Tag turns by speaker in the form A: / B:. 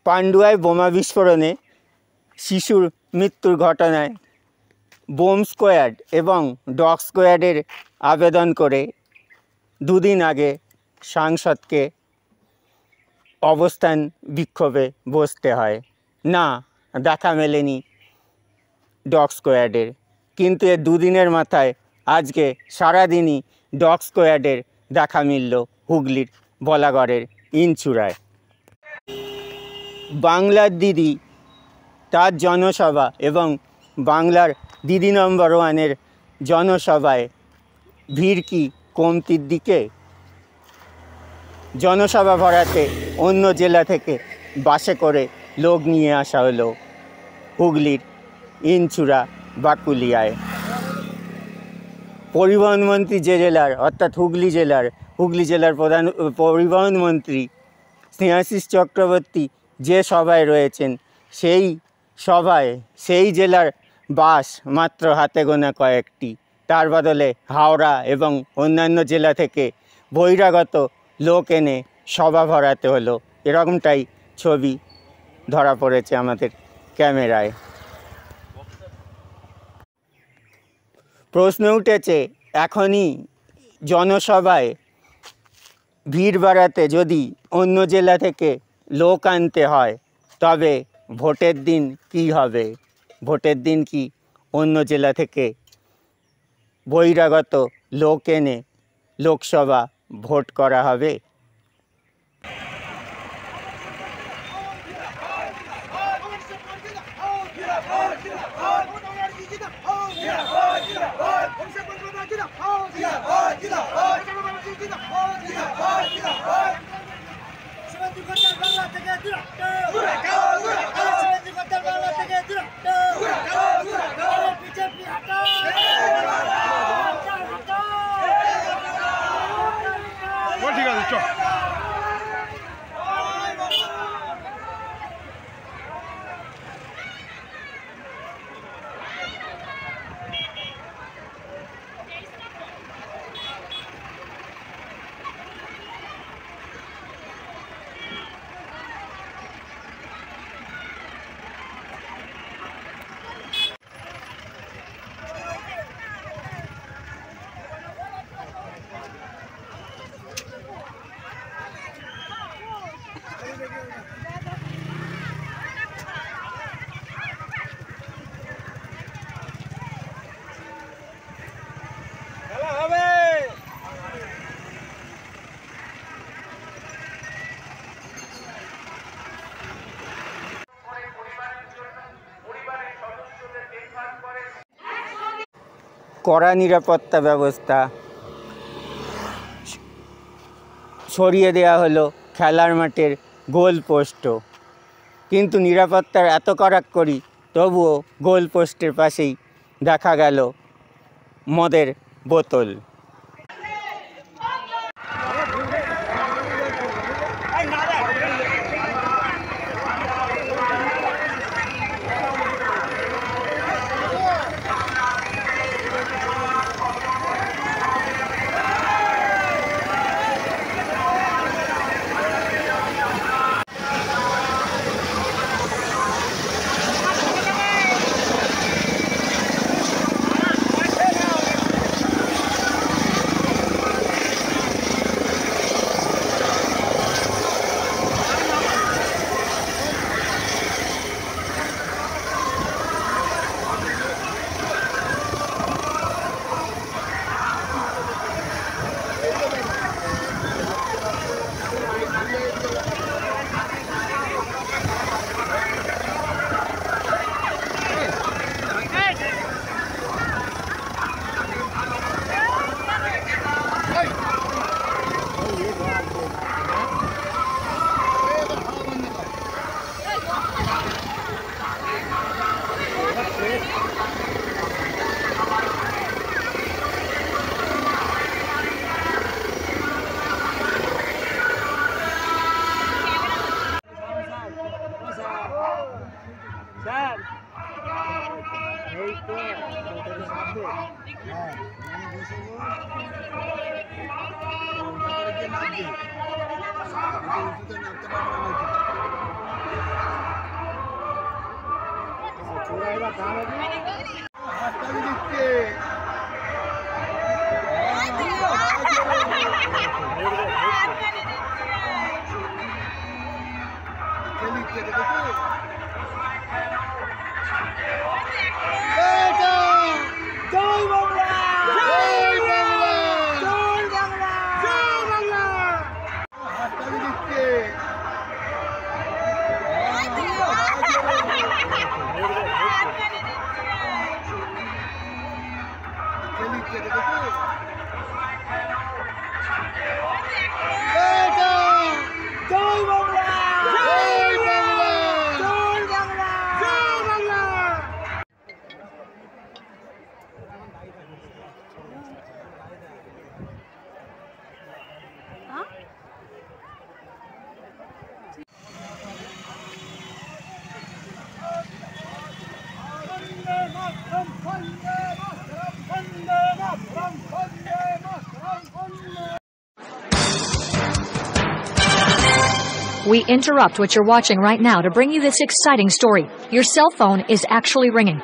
A: পান্ডুয়ায় বোমা বিস্ফোরণে শিশুর মৃত্যুর ঘটনায় বোম স্কোয়াড এবং ডগ স্কোয়াডের আবেদন করে দুদিন আগে সাংসদকে অবস্থান বিক্ষোভে বসতে হয়। না, দেখা মেলেনি ডগ স্কোয়াডের, কিন্তু এর দুদিনের মাথায় আজকে সারাদিনই ডগ স্কোয়াডের দেখা মিলল হুগলির বলাগড়ের ইনচুরায়। বাংলার দিদি তার জনসভা এবং বাংলার দিদি নম্বর ওয়ানের জনসভায় ভিড় কি কমতির দিকে? জনসভা ভরাতে অন্য জেলা থেকে বাসে করে লোক নিয়ে আসা হলো হুগলির ইনচুরা বাকুলিয়ায়। পরিবহন মন্ত্রী যে জেলার, অর্থাৎ হুগলি জেলার প্রধান পরিবহন মন্ত্রী স্নেহাশিস চক্রবর্তী যে সভায় রয়েছেন, সেই সভায় সেই জেলার বাস মাত্র হাতে গোনা কয়েকটি। তার বদলে হাওড়া এবং অন্যান্য জেলা থেকে বহিরাগত লোক এনে সভা ভরাতে হলো, এরকমটাই ছবি ধরা পড়েছে আমাদের ক্যামেরায়। প্রশ্ন উঠেছে, এখনই জনসভায় ভিড় বাড়াতে যদি অন্য জেলা থেকে লোক আনতে হয়, তবে ভোটের দিন কী হবে? ভোটের দিন কি অন্য জেলা থেকে বহিরাগত লোক এনে লোকসভা ভোট করা হবে?
B: ঠিক আছে, চল।
A: কড়া নিরাপত্তা ব্যবস্থা, সরিয়ে দেওয়া হলো খেলার মাঠের গোল পোস্টও, কিন্তু নিরাপত্তার এত কড়াকড়ি, তবুও গোল পোস্টের পাশেই দেখা গেল মদের বোতল।
C: নামতে We interrupt what you're watching right now to bring you this exciting story. Your cell phone is actually ringing.